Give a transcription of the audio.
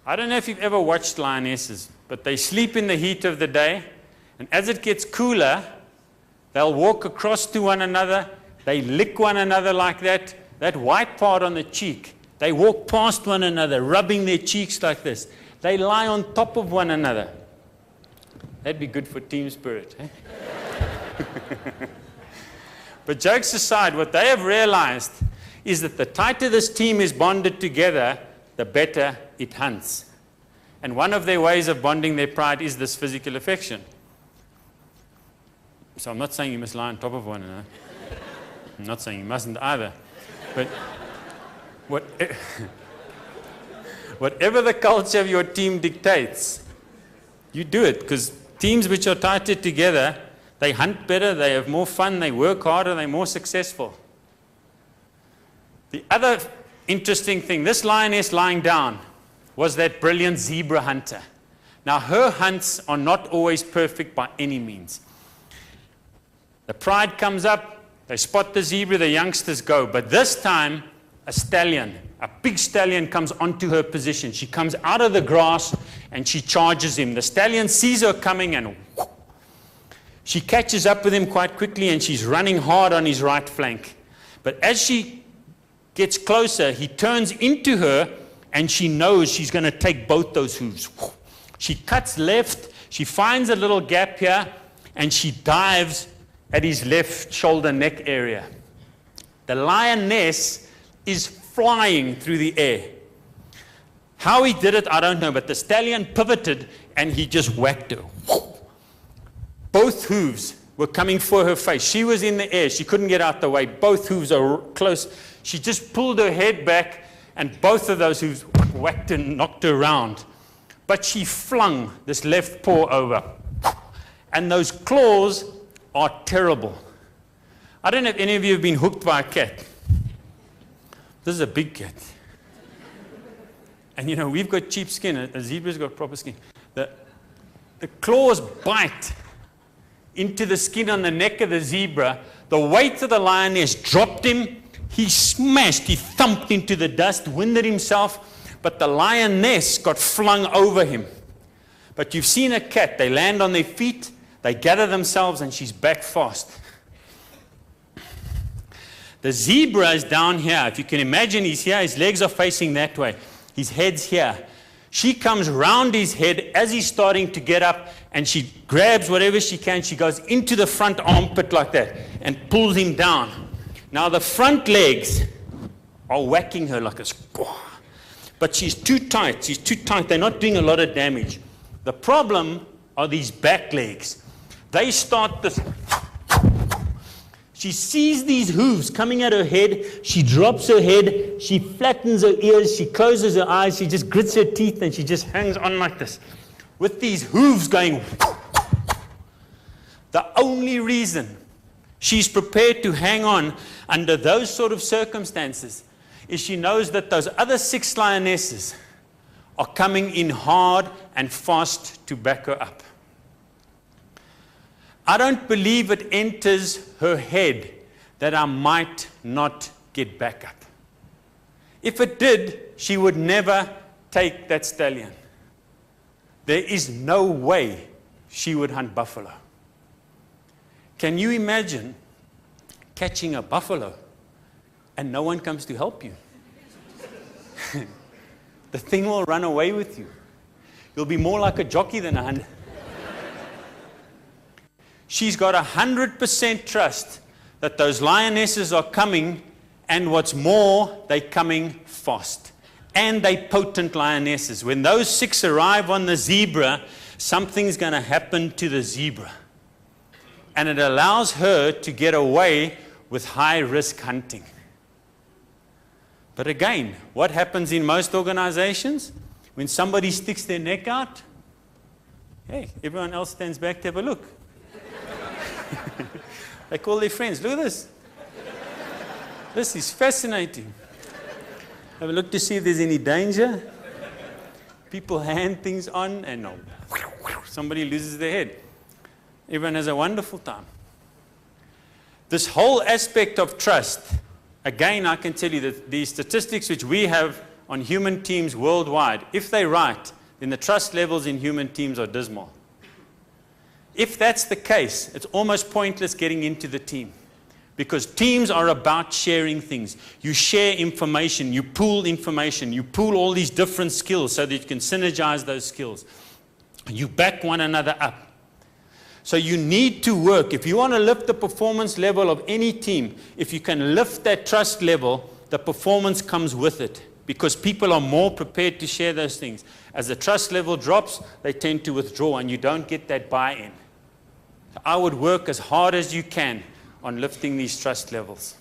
I don't know if you've ever watched lionesses, but they sleep in the heat of the day, and as it gets cooler, they'll walk across to one another, they lick one another like that, that white part on the cheek. They walk past one another, rubbing their cheeks like this. They lie on top of one another. That'd be good for team spirit. Eh? But jokes aside, what they have realized is that the tighter this team is bonded together, the better it hunts. And one of their ways of bonding their pride is this physical affection. So I'm not saying you must lie on top of one another. I'm not saying you mustn't either. But whatever the culture of your team dictates, you do it, because teams which are tighter together, they hunt better, they have more fun, they work harder, they're more successful. The other interesting thing, this lioness lying down was that brilliant zebra hunter. Now, her hunts are not always perfect by any means. The pride comes up, they spot the zebra, the youngsters go. But this time, a stallion, a big stallion comes onto her position. She comes out of the grass and she charges him. The stallion sees her coming and she catches up with him quite quickly and she's running hard on his right flank. But as she gets closer, he turns into her and she knows she's going to take both those hooves. She cuts left, she finds a little gap here, and she dives at his left shoulder neck area. The lioness is flying through the air. How he did it, I don't know, but the stallion pivoted and he just whacked her. Both hooves were coming for her face. She was in the air. She couldn't get out the way. Both hooves are close. She just pulled her head back and both of those hooves whacked and knocked her around. But she flung this left paw over. And those claws are terrible. I don't know if any of you have been hooked by a cat. This is a big cat. And you know, we've got cheap skin. A zebra's got proper skin. The claws bite into the skin on the neck of the zebra. The weight of the lioness dropped him. He smashed, he thumped into the dust, winded himself, but the lioness got flung over him. But you've seen a cat, they land on their feet, they gather themselves, and she's back fast. The zebra is down here. If you can imagine, he's here, his legs are facing that way. His head's here. She comes round his head as he's starting to get up, and she grabs whatever she can. She goes into the front armpit like that and pulls him down. Now the front legs are whacking her like a squaw. But she's too tight. She's too tight. They're not doing a lot of damage. The problem are these back legs. They start this. She sees these hooves coming at her head. She drops her head. She flattens her ears. She closes her eyes. She just grits her teeth and she just hangs on like this with these hooves going. The only reason she's prepared to hang on under those sort of circumstances is she knows that those other 6 lionesses are coming in hard and fast to back her up. I don't believe it enters her head that I might not get back up. If it did, she would never take that stallion. There is no way she would hunt buffalo. Can you imagine catching a buffalo and no one comes to help you? The thing will run away with you. You'll be more like a jockey than a hunter. She's got 100% trust that those lionesses are coming, and what's more, they're coming fast. And they're potent lionesses. When those 6 arrive on the zebra, something's going to happen to the zebra. And it allows her to get away with high-risk hunting. But again, what happens in most organizations? When somebody sticks their neck out, hey, everyone else stands back to have a look. They call their friends, look at this. This is fascinating. Have a look to see if there's any danger. People hand things on and somebody loses their head. Everyone has a wonderful time. This whole aspect of trust, again, I can tell you that the statistics which we have on human teams worldwide, if they're right, then the trust levels in human teams are dismal. If that's the case, it's almost pointless getting into the team. Because teams are about sharing things. You share information, you pool all these different skills so that you can synergize those skills. You back one another up. So you need to work. If you want to lift the performance level of any team, if you can lift that trust level, the performance comes with it. Because people are more prepared to share those things. As the trust level drops, they tend to withdraw and you don't get that buy-in. So I would work as hard as you can on lifting these trust levels.